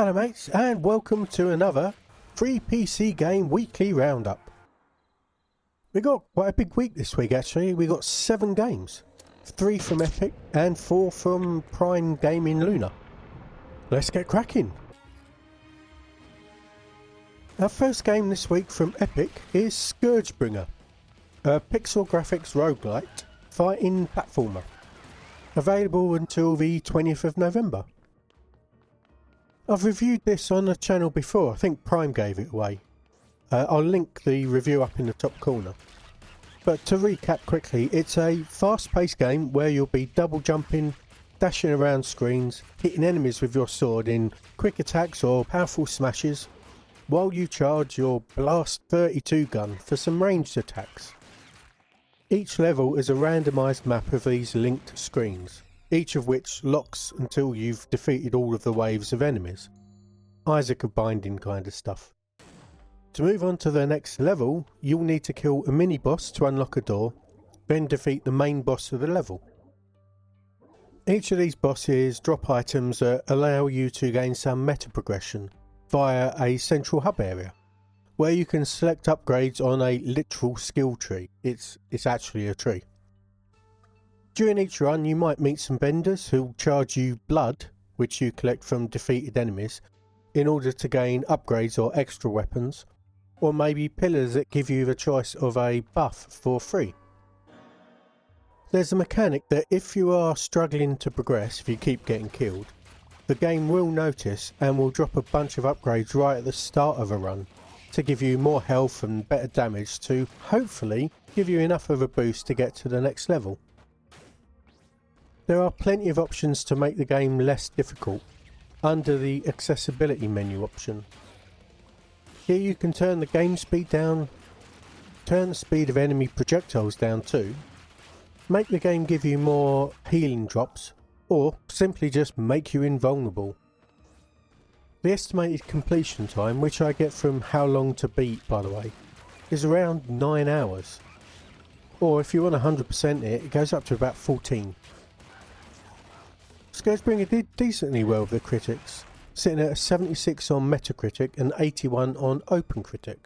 Hello mates, and welcome to another free PC game weekly roundup. We got quite a big week this week actually. We got 7 games, 3 from Epic and 4 from Prime Gaming Luna. Let's get cracking. Our first game this week from Epic is ScourgeBringer, a pixel graphics roguelite fighting platformer, available until the 20th of November. I've reviewed this on the channel before. I think Prime gave it away. I'll link the review up in the top corner. But to recap quickly, it's a fast-paced game where you'll be double jumping, dashing around screens, hitting enemies with your sword in quick attacks or powerful smashes, while you charge your Blast 32 gun for some ranged attacks. Each level is a randomised map of these linked screens, each of which locks until you've defeated all of the waves of enemies. Isaac of Binding kind of stuff. To move on to the next level, you'll need to kill a mini-boss to unlock a door, then defeat the main boss of the level. Each of these bosses drop items that allow you to gain some meta progression via a central hub area, where you can select upgrades on a literal skill tree. It's actually a tree. During each run you might meet some vendors who'll charge you blood, which you collect from defeated enemies, in order to gain upgrades or extra weapons, or maybe pillars that give you the choice of a buff for free. There's a mechanic that if you are struggling to progress, if you keep getting killed, the game will notice and will drop a bunch of upgrades right at the start of a run to give you more health and better damage to hopefully give you enough of a boost to get to the next level. There are plenty of options to make the game less difficult under the accessibility menu option. Here you can turn the game speed down, turn the speed of enemy projectiles down too, make the game give you more healing drops, or simply just make you invulnerable. The estimated completion time, which I get from how long to beat by the way, is around 9 hours. Or if you want 100% it goes up to about 14. ScourgeBringer did decently well with the critics, sitting at a 76 on Metacritic and 81 on OpenCritic.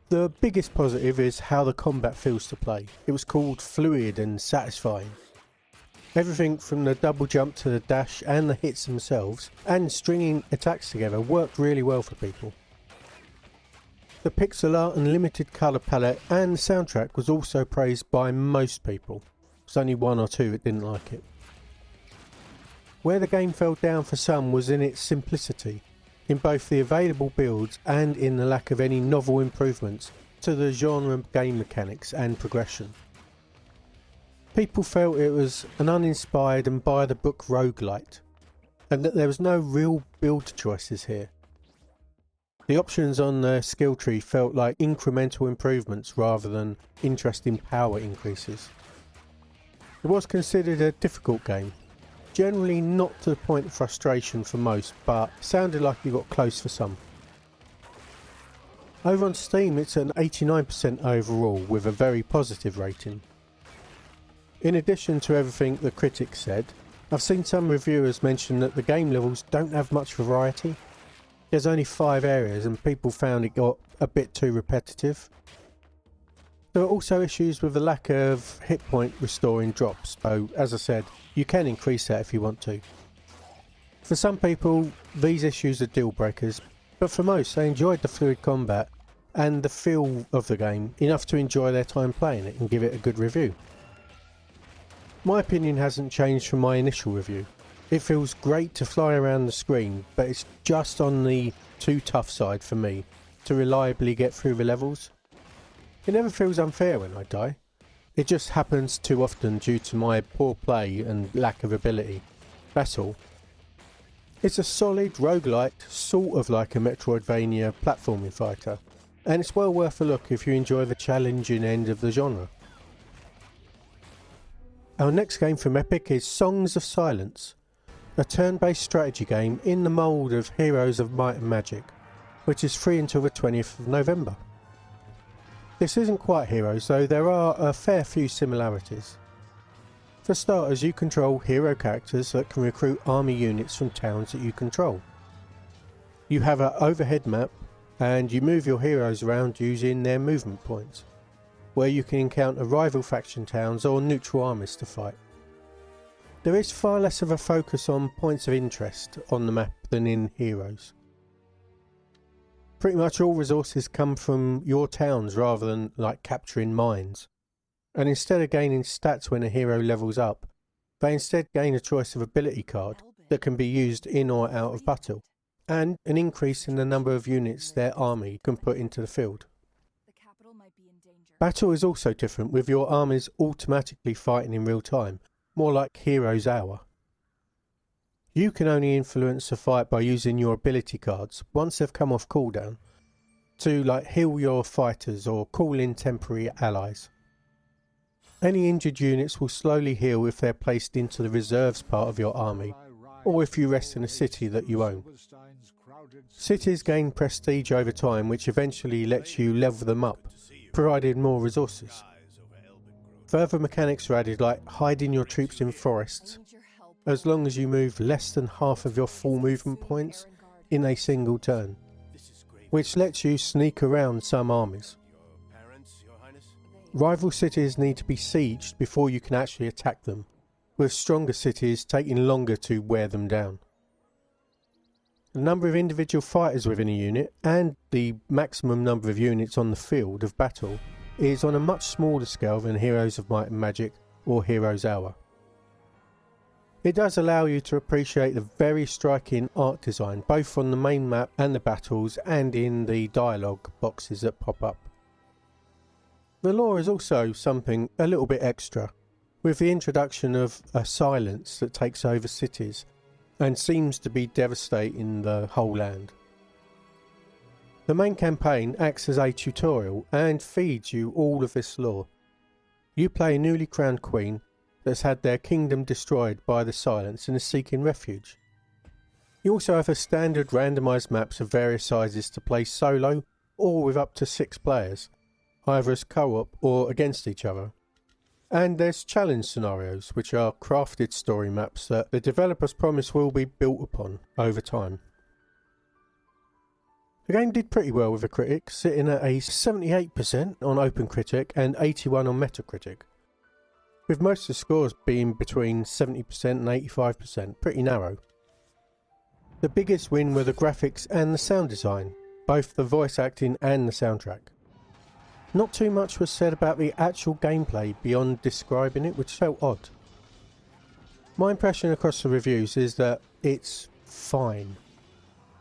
The biggest positive is how the combat feels to play. It was called fluid and satisfying. Everything from the double jump to the dash and the hits themselves and stringing attacks together worked really well for people. The pixel art and limited colour palette and the soundtrack was also praised by most people. There's only 1 or 2 that didn't like it. Where the game fell down for some was in its simplicity, in both the available builds and in the lack of any novel improvements to the genre game mechanics and progression. People felt it was an uninspired and by-the-book roguelite, and that there was no real build choices here. The options on the skill tree felt like incremental improvements rather than interesting power increases. It was considered a difficult game. Generally not to the point of frustration for most, but sounded like you got close for some. Over on Steam it's an 89% overall with a very positive rating. In addition to everything the critics said, I've seen some reviewers mention that the game levels don't have much variety. There's only 5 areas and people found it got a bit too repetitive. There are also issues with the lack of hit point restoring drops, though as I said, you can increase that if you want to. For some people these issues are deal breakers, but for most they enjoyed the fluid combat and the feel of the game enough to enjoy their time playing it and give it a good review. My opinion hasn't changed from my initial review. It feels great to fly around the screen, but it's just on the too tough side for me to reliably get through the levels. It never feels unfair when I die. It just happens too often due to my poor play and lack of ability. That's all. It's a solid roguelite, sort of like a Metroidvania platforming fighter, and it's well worth a look if you enjoy the challenging end of the genre. Our next game from Epic is Songs of Silence, a turn-based strategy game in the mould of Heroes of Might and Magic, which is free until the 20th of November. This isn't quite Heroes though, there are a fair few similarities. For starters, you control hero characters that can recruit army units from towns that you control. You have an overhead map and you move your heroes around using their movement points, where you can encounter rival faction towns or neutral armies to fight. There is far less of a focus on points of interest on the map than in Heroes. Pretty much all resources come from your towns rather than like capturing mines, and instead of gaining stats when a hero levels up, they instead gain a choice of ability card that can be used in or out of battle, and an increase in the number of units their army can put into the field. Battle is also different, with your armies automatically fighting in real time, more like Hero's Hour. You can only influence a fight by using your ability cards once they've come off cooldown to like heal your fighters or call in temporary allies. Any injured units will slowly heal if they're placed into the reserves part of your army, or if you rest in a city that you own. Cities gain prestige over time, which eventually lets you level them up, providing more resources. Further mechanics are added, like hiding your troops in forests, as long as you move less than half of your full movement points in a single turn, which lets you sneak around some armies. Rival cities need to be sieged before you can actually attack them, with stronger cities taking longer to wear them down. The number of individual fighters within a unit, and the maximum number of units on the field of battle, is on a much smaller scale than Heroes of Might and Magic or Hero's Hour. It does allow you to appreciate the very striking art design, both on the main map and the battles, and in the dialogue boxes that pop up. The lore is also something a little bit extra, with the introduction of a silence that takes over cities and seems to be devastating the whole land. The main campaign acts as a tutorial and feeds you all of this lore. You play a newly crowned queen that's had their kingdom destroyed by the silence and is seeking refuge. You also have a standard randomised maps of various sizes to play solo or with up to 6 players, either as co-op or against each other. And there's challenge scenarios, which are crafted story maps that the developers promise will be built upon over time. The game did pretty well with the critics, sitting at a 78% on OpenCritic and 81% on Metacritic, with most of the scores being between 70% and 85%, pretty narrow. The biggest win were the graphics and the sound design, both the voice acting and the soundtrack. Not too much was said about the actual gameplay beyond describing it, which felt odd. My impression across the reviews is that it's fine.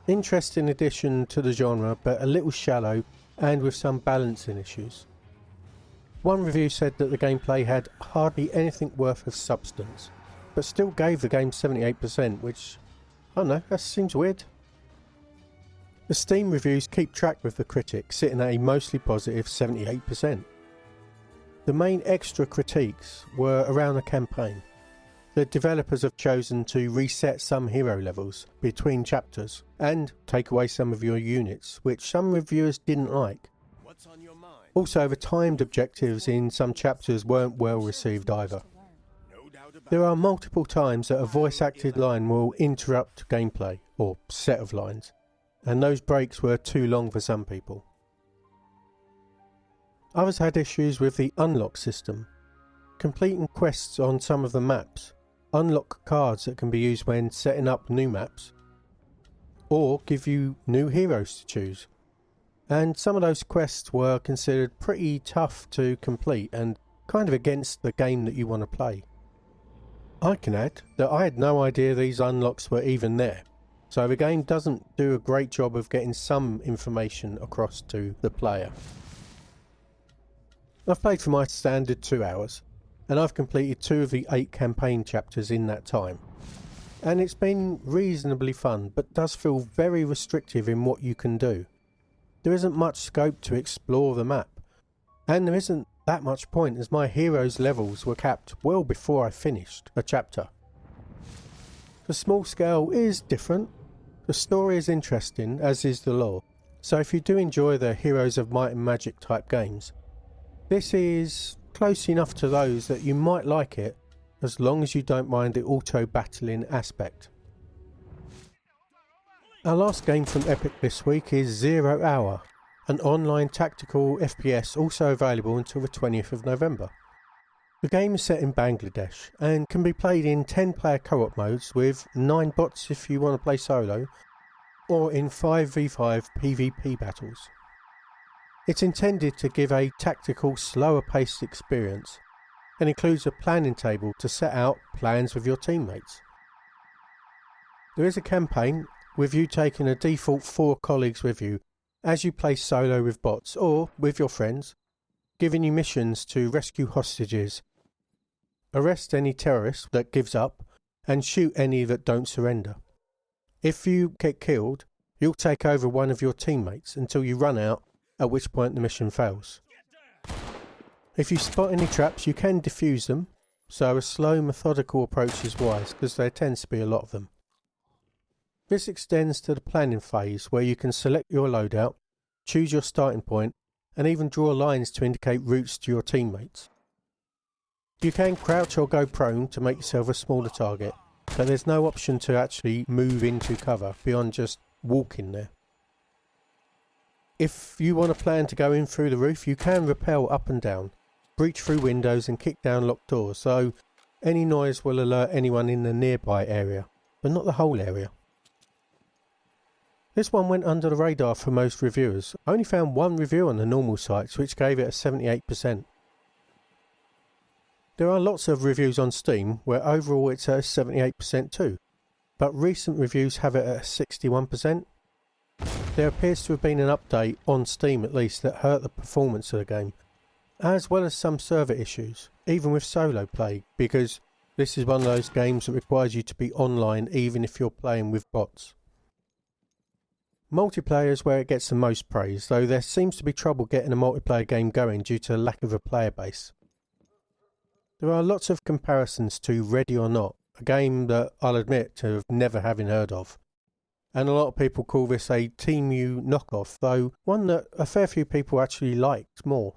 Interesting addition to the genre, but a little shallow and with some balancing issues. One review said that the gameplay had hardly anything worth of substance, but still gave the game 78%, which, I don't know, that seems weird. The Steam reviews keep track with the critics, sitting at a mostly positive 78%. The main extra critiques were around the campaign. The developers have chosen to reset some hero levels between chapters and take away some of your units, which some reviewers didn't like. Also, the timed objectives in some chapters weren't well received either. There are multiple times that a voice acted line will interrupt gameplay, or set of lines, and those breaks were too long for some people. Others had issues with the unlock system. Completing quests on some of the maps unlock cards that can be used when setting up new maps, or give you new heroes to choose. And some of those quests were considered pretty tough to complete and kind of against the game that you want to play. I can add that I had no idea these unlocks were even there, so the game doesn't do a great job of getting some information across to the player. I've played for my standard 2 hours, and I've completed 2 of the 8 campaign chapters in that time. And it's been reasonably fun, but does feel very restrictive in what you can do. There isn't much scope to explore the map, and there isn't that much point as my heroes' levels were capped well before I finished a chapter. The small scale is different, the story is interesting, as is the lore, so if you do enjoy the Heroes of Might and Magic type games, this is close enough to those that you might like it, as long as you don't mind the auto-battling aspect. Our last game from Epic this week is 0 Hour, an online tactical FPS also available until the 20th of November. The game is set in Bangladesh and can be played in 10-player co-op modes with 9 bots if you want to play solo, or in 5v5 PvP battles. It's intended to give a tactical, slower paced experience and includes a planning table to set out plans with your teammates. There is a campaign with you taking a default 4 colleagues with you as you play solo with bots or with your friends, giving you missions to rescue hostages, arrest any terrorist that gives up, and shoot any that don't surrender. If you get killed, you'll take over one of your teammates until you run out, at which point the mission fails. If you spot any traps, you can defuse them, so a slow, methodical approach is wise because there tends to be a lot of them. This extends to the planning phase where you can select your loadout, choose your starting point, and even draw lines to indicate routes to your teammates. You can crouch or go prone to make yourself a smaller target, but there's no option to actually move into cover beyond just walking there. If you want to plan to go in through the roof, you can rappel up and down, breach through windows and kick down locked doors, so any noise will alert anyone in the nearby area, but not the whole area. This one went under the radar for most reviewers. I only found one review on the normal sites which gave it a 78%. There are lots of reviews on Steam where overall it's a 78% too, but recent reviews have it at 61%. There appears to have been an update, on Steam at least, that hurt the performance of the game, as well as some server issues, even with solo play, because this is one of those games that requires you to be online even if you're playing with bots. Multiplayer is where it gets the most praise, though there seems to be trouble getting a multiplayer game going due to the lack of a player base. There are lots of comparisons to Ready or Not, a game that I'll admit to have never having heard of. And a lot of people call this a Team U knockoff, though one that a fair few people actually liked more.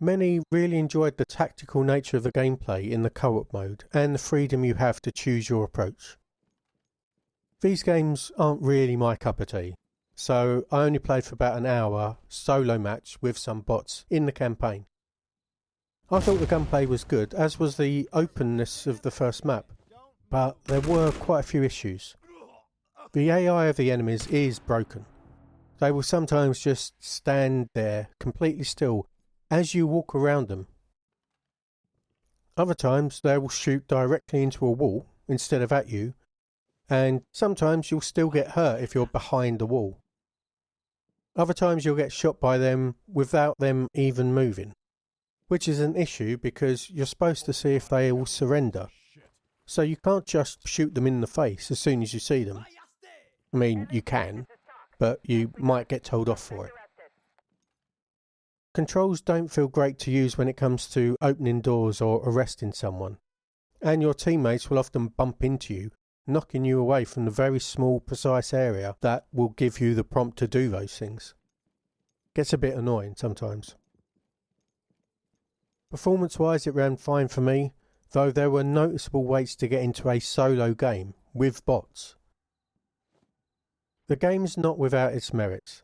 Many really enjoyed the tactical nature of the gameplay in the co-op mode and the freedom you have to choose your approach. These games aren't really my cup of tea, so I only played for about an hour solo match with some bots in the campaign. I thought the gunplay was good, as was the openness of the first map, but there were quite a few issues. The AI of the enemies is broken. They will sometimes just stand there completely still as you walk around them. Other times they will shoot directly into a wall instead of at you, and sometimes you'll still get hurt if you're behind the wall. Other times you'll get shot by them without them even moving, which is an issue because you're supposed to see if they will surrender. So you can't just shoot them in the face as soon as you see them. I mean, you can, but you might get told off for it. Controls don't feel great to use when it comes to opening doors or arresting someone, and your teammates will often bump into you, knocking you away from the very small, precise area that will give you the prompt to do those things. Gets a bit annoying sometimes. Performance-wise, it ran fine for me, though there were noticeable waits to get into a solo game with bots. The game's not without its merits,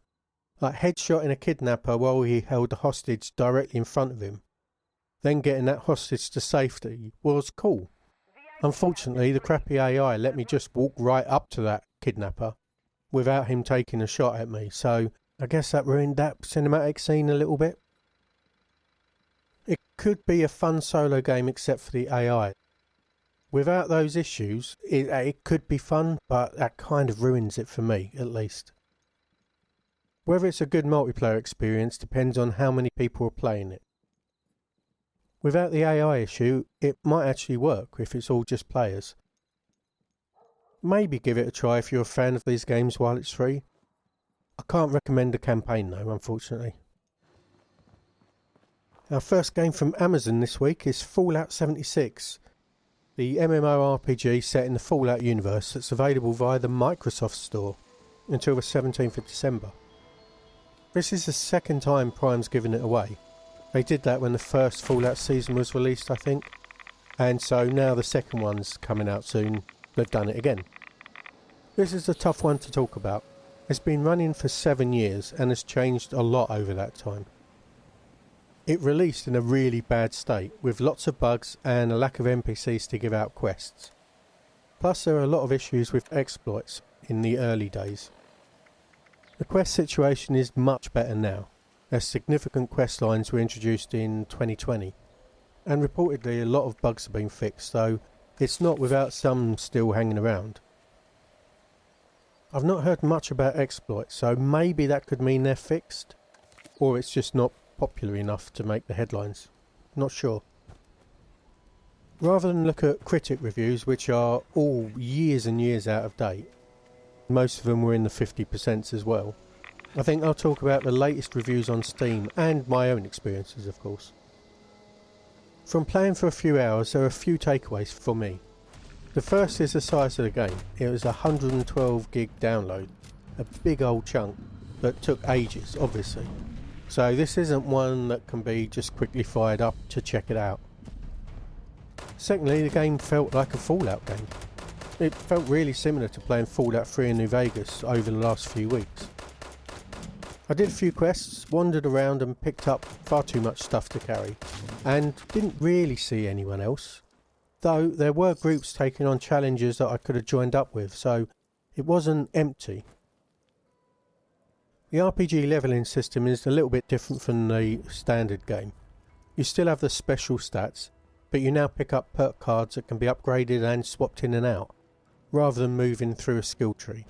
like headshotting a kidnapper while he held a hostage directly in front of him, then getting that hostage to safety was cool. Unfortunately, the crappy AI let me just walk right up to that kidnapper without him taking a shot at me, so I guess that ruined that cinematic scene a little bit. It could be a fun solo game except for the AI. Without those issues, it could be fun, but that kind of ruins it for me, at least. Whether it's a good multiplayer experience depends on how many people are playing it. Without the AI issue, it might actually work if it's all just players. Maybe give it a try if you're a fan of these games while it's free. I can't recommend the campaign though, unfortunately. Our first game from Amazon this week is Fallout 76, the MMORPG set in the Fallout universe that's available via the Microsoft Store until the 17th of December. This is the second time Prime's given it away. They did that when the first Fallout season was released, I think, and so now the second one's coming out soon, they've done it again. This is a tough one to talk about. It's been running for 7 years and has changed a lot over that time. It released in a really bad state, with lots of bugs and a lack of NPCs to give out quests. Plus there are a lot of issues with exploits in the early days. The quest situation is much better now, as significant quest lines were introduced in 2020, and reportedly a lot of bugs have been fixed, though it's not without some still hanging around. I've not heard much about exploits, so maybe that could mean they're fixed, or it's just not popular enough to make the headlines. Not sure. Rather than look at critic reviews, which are all years and years out of date, most of them were in the 50% as well, I think I'll talk about the latest reviews on Steam and my own experiences, of course. From playing for a few hours, there are a few takeaways for me. The first is the size of the game. It was a 112 gig download, a big old chunk that took ages, obviously. So this isn't one that can be just quickly fired up to check it out. Secondly, the game felt like a Fallout game. It felt really similar to playing Fallout 3 in New Vegas over the last few weeks. I did a few quests, wandered around and picked up far too much stuff to carry, and didn't really see anyone else. Though there were groups taking on challenges that I could have joined up with, so it wasn't empty. The RPG levelling system is a little bit different from the standard game. You still have the special stats, but you now pick up perk cards that can be upgraded and swapped in and out, rather than moving through a skill tree.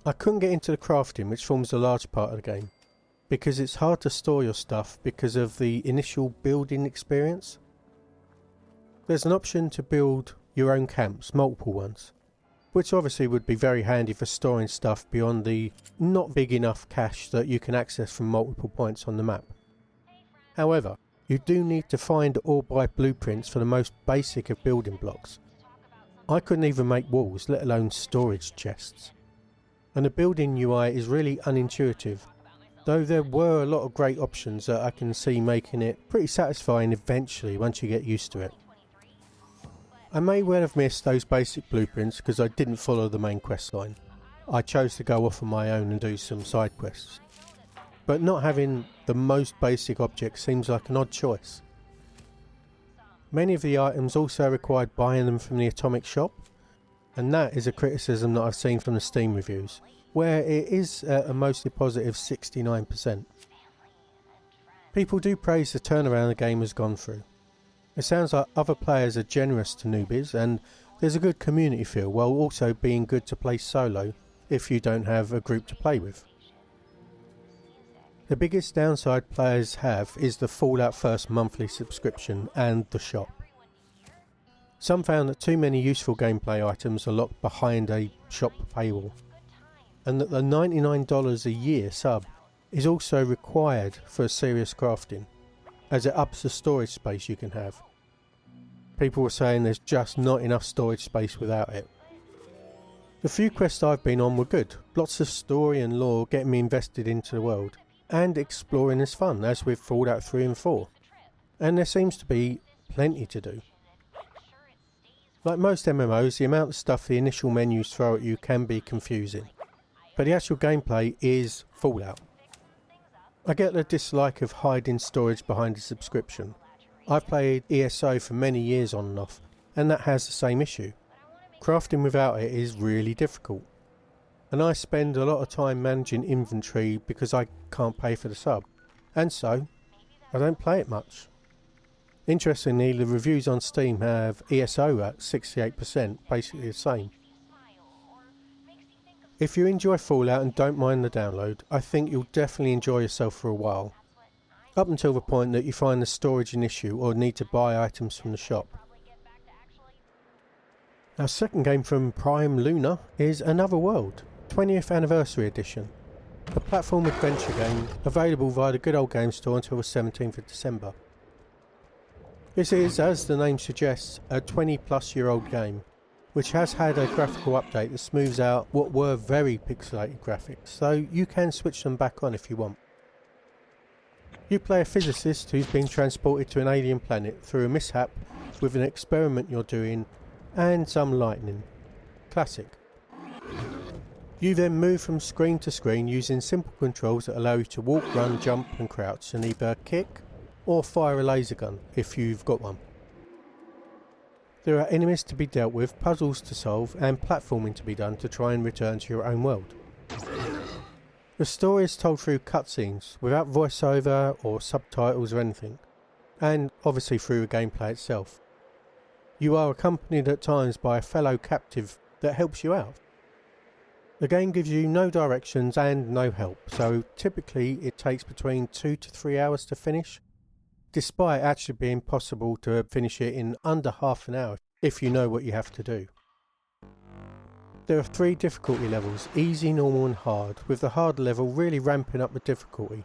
I couldn't get into the crafting, which forms a large part of the game, because it's hard to store your stuff because of the initial building experience. There's an option to build your own camps, multiple ones, which obviously would be very handy for storing stuff beyond the not big enough cache that you can access from multiple points on the map. However, you do need to find or buy blueprints for the most basic of building blocks. I couldn't even make walls, let alone storage chests. And the building UI is really unintuitive, though there were a lot of great options that I can see making it pretty satisfying eventually once you get used to it. I may well have missed those basic blueprints because I didn't follow the main quest line. I chose to go off on my own and do some side quests. But not having the most basic objects seems like an odd choice. Many of the items also required buying them from the Atomic Shop, and that is a criticism that I've seen from the Steam reviews, where it is at a mostly positive 69%. People do praise the turnaround the game has gone through. It sounds like other players are generous to newbies, and there's a good community feel, while also being good to play solo if you don't have a group to play with. The biggest downside players have is the Fallout First monthly subscription and the shop. Some found that too many useful gameplay items are locked behind a shop paywall, and that the $99 a year sub is also required for serious crafting, as it ups the storage space you can have. People were saying there's just not enough storage space without it. The few quests I've been on were good, lots of story and lore getting me invested into the world, and exploring is fun, as with Fallout 3 and 4, and there seems to be plenty to do. Like most MMOs, the amount of stuff the initial menus throw at you can be confusing, but the actual gameplay is Fallout. I get the dislike of hiding storage behind a subscription. I've played ESO for many years on and off, and that has the same issue. Crafting without it is really difficult, and I spend a lot of time managing inventory because I can't pay for the sub, and so I don't play it much. Interestingly, the reviews on Steam have ESO at 68%, basically the same. If you enjoy Fallout and don't mind the download, I think you'll definitely enjoy yourself for a while, up until the point that you find the storage an issue or need to buy items from the shop. Our second game from Prime Luna is Another World, 20th Anniversary Edition, a platform adventure game available via the Good Old Game Store until the 17th of December. This is, as the name suggests, a 20-plus-year-old game, which has had a graphical update that smooths out what were very pixelated graphics, so you can switch them back on if you want. You play a physicist who's been transported to an alien planet through a mishap with an experiment you're doing and some lightning. Classic. You then move from screen to screen using simple controls that allow you to walk, run, jump and crouch, and either kick or fire a laser gun if you've got one. There are enemies to be dealt with, puzzles to solve and platforming to be done to try and return to your own world. The story is told through cutscenes without voiceover or subtitles or anything, and obviously through the gameplay itself. You are accompanied at times by a fellow captive that helps you out. The game gives you no directions and no help, so typically it takes between 2 to 3 hours to finish, despite actually being possible to finish it in under half an hour if you know what you have to do. There are 3 difficulty levels, easy, normal and hard, with the hard level really ramping up the difficulty.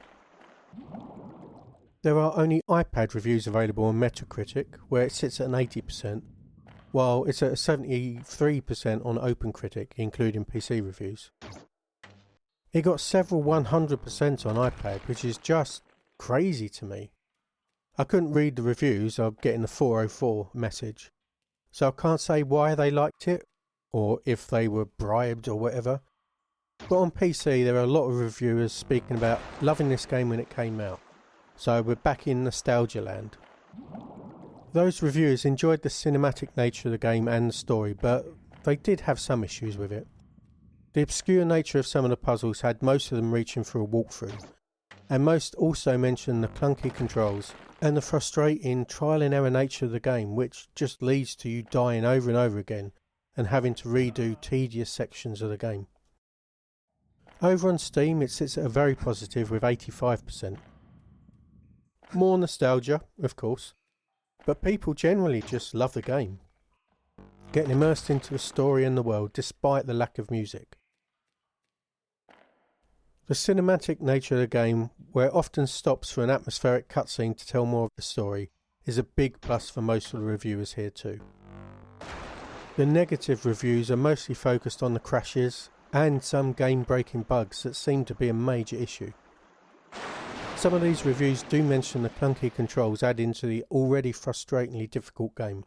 There are only iPad reviews available on Metacritic, where it sits at an 80%, while it's at a 73% on OpenCritic, including PC reviews. It got several 100% on iPad, which is just crazy to me. I couldn't read the reviews, I'm getting a 404 message, so I can't say why they liked it, or if they were bribed or whatever. But on PC there are a lot of reviewers speaking about loving this game when it came out, so we're back in nostalgia land. Those reviewers enjoyed the cinematic nature of the game and the story, but they did have some issues with it. The obscure nature of some of the puzzles had most of them reaching for a walkthrough, and most also mentioned the clunky controls and the frustrating trial and error nature of the game, which just leads to you dying over and over again and having to redo tedious sections of the game. Over on Steam it sits at a very positive with 85%. More nostalgia, of course, but people generally just love the game, getting immersed into the story and the world despite the lack of music. The cinematic nature of the game, where it often stops for an atmospheric cutscene to tell more of the story, is a big plus for most of the reviewers here too. The negative reviews are mostly focused on the crashes and some game-breaking bugs that seem to be a major issue. Some of these reviews do mention the clunky controls add into the already frustratingly difficult game,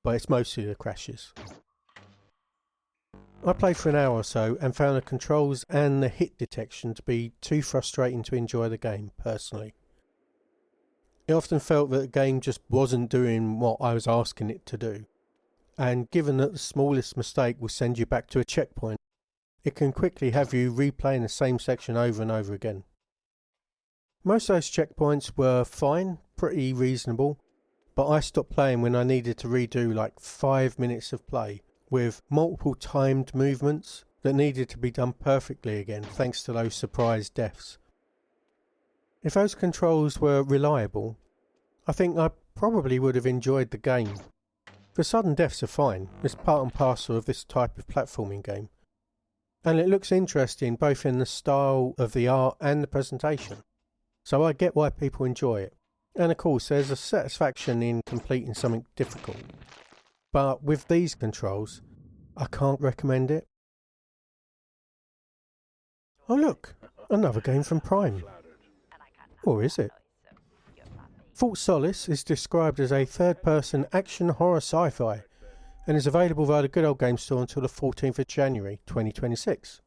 but it's mostly the crashes. I played for an hour or so and found the controls and the hit detection to be too frustrating to enjoy the game, personally. It often felt that the game just wasn't doing what I was asking it to do, and given that the smallest mistake will send you back to a checkpoint, it can quickly have you replaying the same section over and over again. Most of those checkpoints were fine, pretty reasonable, but I stopped playing when I needed to redo like 5 minutes of play, with multiple timed movements that needed to be done perfectly again thanks to those surprise deaths. If those controls were reliable, I think I probably would have enjoyed the game. The sudden deaths are fine, it's part and parcel of this type of platforming game. And it looks interesting both in the style of the art and the presentation, so I get why people enjoy it. And of course there's a satisfaction in completing something difficult. But with these controls, I can't recommend it. Oh look, another game from Prime. Or is it? Solis is described as a third-person action horror sci-fi and is available via the Good Old Game Store until the 14th of January 2026.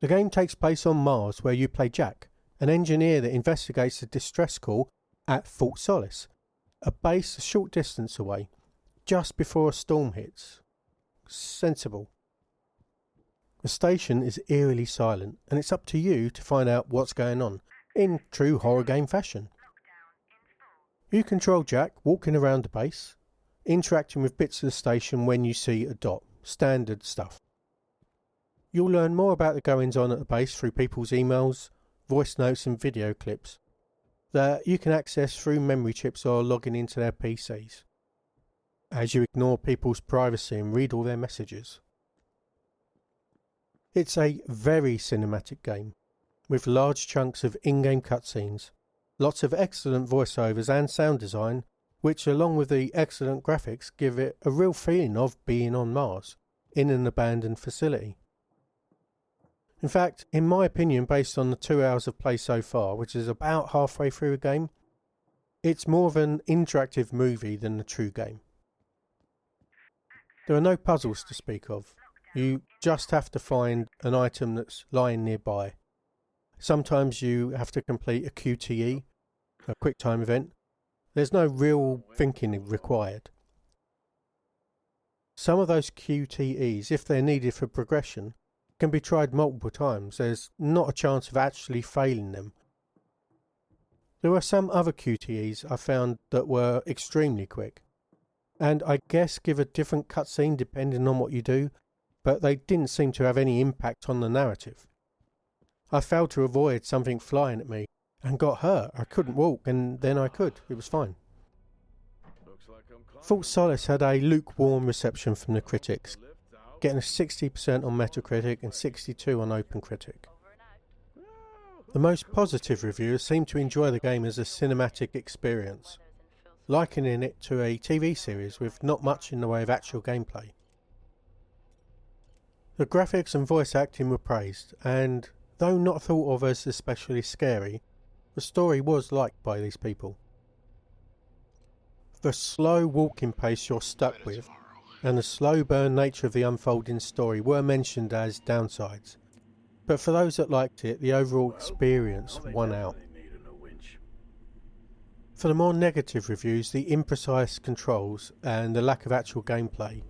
The game takes place on Mars, where you play Jack, an engineer that investigates a distress call at Fort Solis, a base a short distance away, just before a storm hits. Sensible. The station is eerily silent, and it's up to you to find out what's going on, in true horror game fashion. You control Jack walking around the base, interacting with bits of the station when you see a dot, standard stuff. You'll learn more about the goings on at the base through people's emails, voice notes and video clips that you can access through memory chips or logging into their PCs, as you ignore people's privacy and read all their messages. It's a very cinematic game, with large chunks of in-game cutscenes, lots of excellent voiceovers and sound design, which along with the excellent graphics give it a real feeling of being on Mars, in an abandoned facility. In fact, in my opinion, based on the 2 hours of play so far, which is about halfway through the game, it's more of an interactive movie than a true game. There are no puzzles to speak of, You just have to find an item that's lying nearby. Sometimes you have to complete a QTE, a quick time event. There's no real thinking required. Some of those QTEs, if they're needed for progression, can be tried multiple times. There's not a chance of actually failing them. There were some other QTEs I found that were extremely quick, and I guess give a different cutscene depending on what you do, but they didn't seem to have any impact on the narrative. I failed to avoid something flying at me and got hurt. I couldn't walk, and then I could. It was fine. Thought Solis had a lukewarm reception from the critics, getting a 60% on Metacritic and 62 on OpenCritic. The most positive reviewers seem to enjoy the game as a cinematic experience, likening it to a TV series with not much in the way of actual gameplay. The graphics and voice acting were praised, and though not thought of as especially scary, the story was liked by these people. The slow walking pace you're stuck with, and the slow burn nature of the unfolding story were mentioned as downsides, but for those that liked it, the overall experience won out. For the more negative reviews, the imprecise controls and the lack of actual gameplay,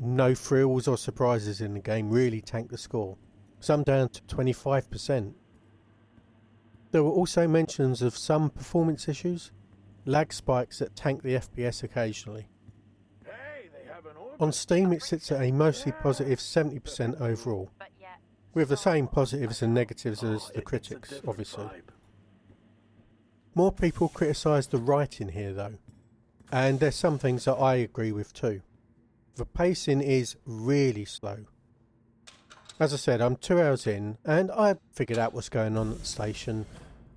no thrills or surprises in the game really tanked the score, some down to 25%. There were also mentions of some performance issues, lag spikes that tank the FPS occasionally. On Steam it sits at a mostly positive 70% overall, with the same positives and negatives as the critics, obviously. More people criticised the writing here though, and there's some things that I agree with too. The pacing is really slow. As I said, I'm 2 hours in, and I've figured out what's going on at the station.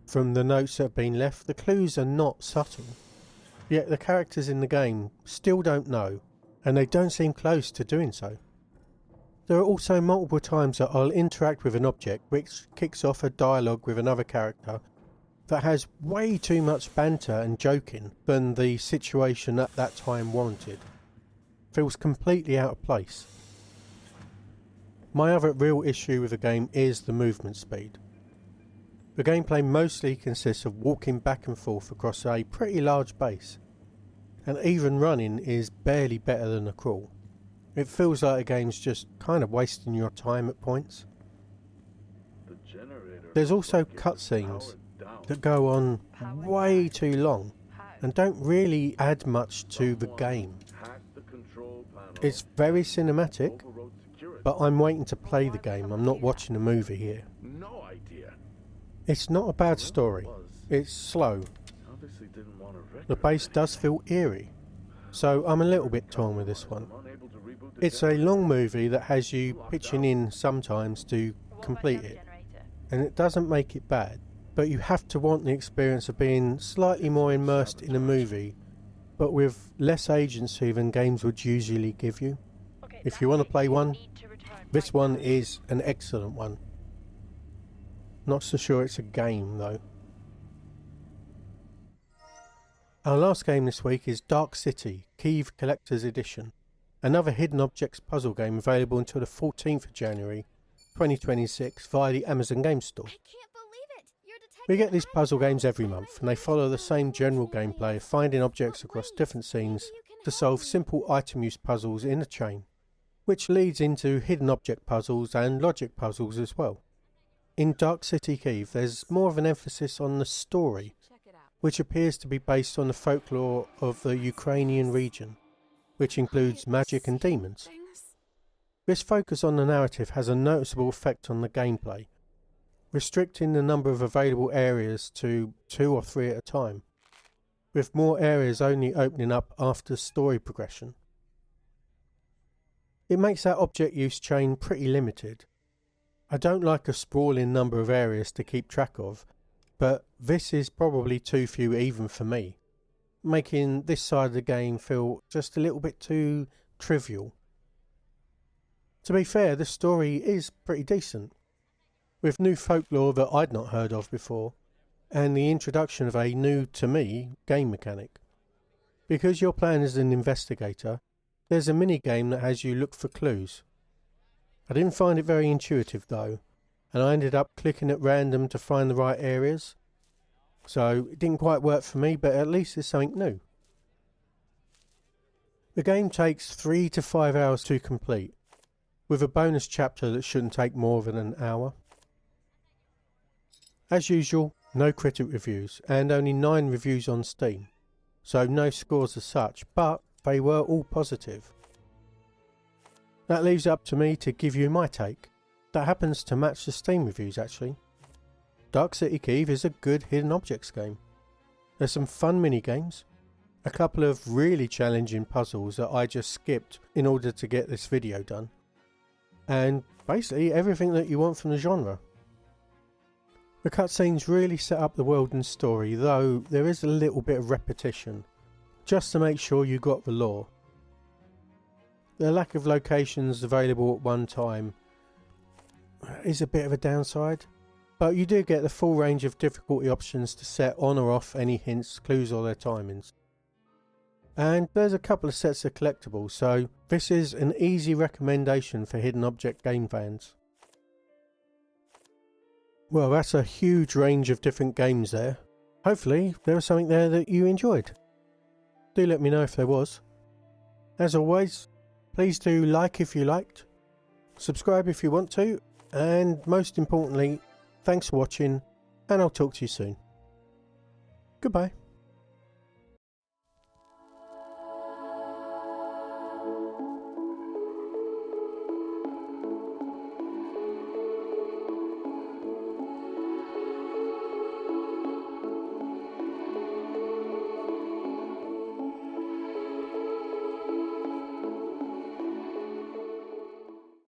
From the notes that have been left, the clues are not subtle. Yet the characters in the game still don't know, and they don't seem close to doing so. There are also multiple times that I'll interact with an object which kicks off a dialogue with another character that has way too much banter and joking than the situation at that time warranted. Feels completely out of place. My other real issue with the game is the movement speed. The gameplay mostly consists of walking back and forth across a pretty large base, and even running is barely better than a crawl. It feels like the game's just kind of wasting your time at points. There's also cutscenes that go on way too long and don't really add much to the game. It's very cinematic, but I'm waiting to play the game. I'm not watching a movie here. It's not a bad story. It's slow. The base does feel eerie, so I'm a little bit torn with this one. It's a long movie that has you pitching in sometimes to complete it, and it doesn't make it bad, but you have to want the experience of being slightly more immersed in a movie, but with less agency than games would usually give you. If you want to play one, this one is an excellent one. Not so sure it's a game though. Our last game this week is Dark City, Kyiv Collector's Edition, another hidden objects puzzle game available until the 14th of January 2026 via the Amazon Game Store. We get these puzzle games every month, and they follow the same general gameplay of finding objects across different scenes to solve simple item use puzzles in a chain, which leads into hidden object puzzles and logic puzzles as well. In Dark City Kyiv, there's more of an emphasis on the story, which appears to be based on the folklore of the Ukrainian region, which includes magic and demons. This focus on the narrative has a noticeable effect on the gameplay, restricting the number of available areas to 2 or 3 at a time, with more areas only opening up after story progression. It makes that object use chain pretty limited. I don't like a sprawling number of areas to keep track of, but this is probably too few even for me, making this side of the game feel just a little bit too trivial. To be fair, the story is pretty decent, with new folklore that I'd not heard of before, and the introduction of a new, to me, game mechanic. Because you're playing as an investigator, there's a mini game that has you look for clues. I didn't find it very intuitive though, and I ended up clicking at random to find the right areas. So it didn't quite work for me, but at least it's something new. The game takes 3 to 5 hours to complete, with a bonus chapter that shouldn't take more than an hour. As usual, no critic reviews, and only 9 reviews on Steam, so no scores as such, but they were all positive. That leaves it up to me to give you my take. That happens to match the Steam reviews actually. Dark City Kyiv is a good hidden objects game. There's some fun mini games, a couple of really challenging puzzles that I just skipped in order to get this video done, and basically everything that you want from the genre. The cutscenes really set up the world and story, though there is a little bit of repetition, just to make sure you got the lore. The lack of locations available at one time is a bit of a downside, but you do get the full range of difficulty options to set on or off any hints, clues or their timings. And there's a couple of sets of collectibles, so this is an easy recommendation for hidden object game fans. Well, that's a huge range of different games there. Hopefully there was something there that you enjoyed. Do let me know if there was. As always, please do like if you liked, subscribe if you want to, and most importantly, thanks for watching, and I'll talk to you soon. Goodbye.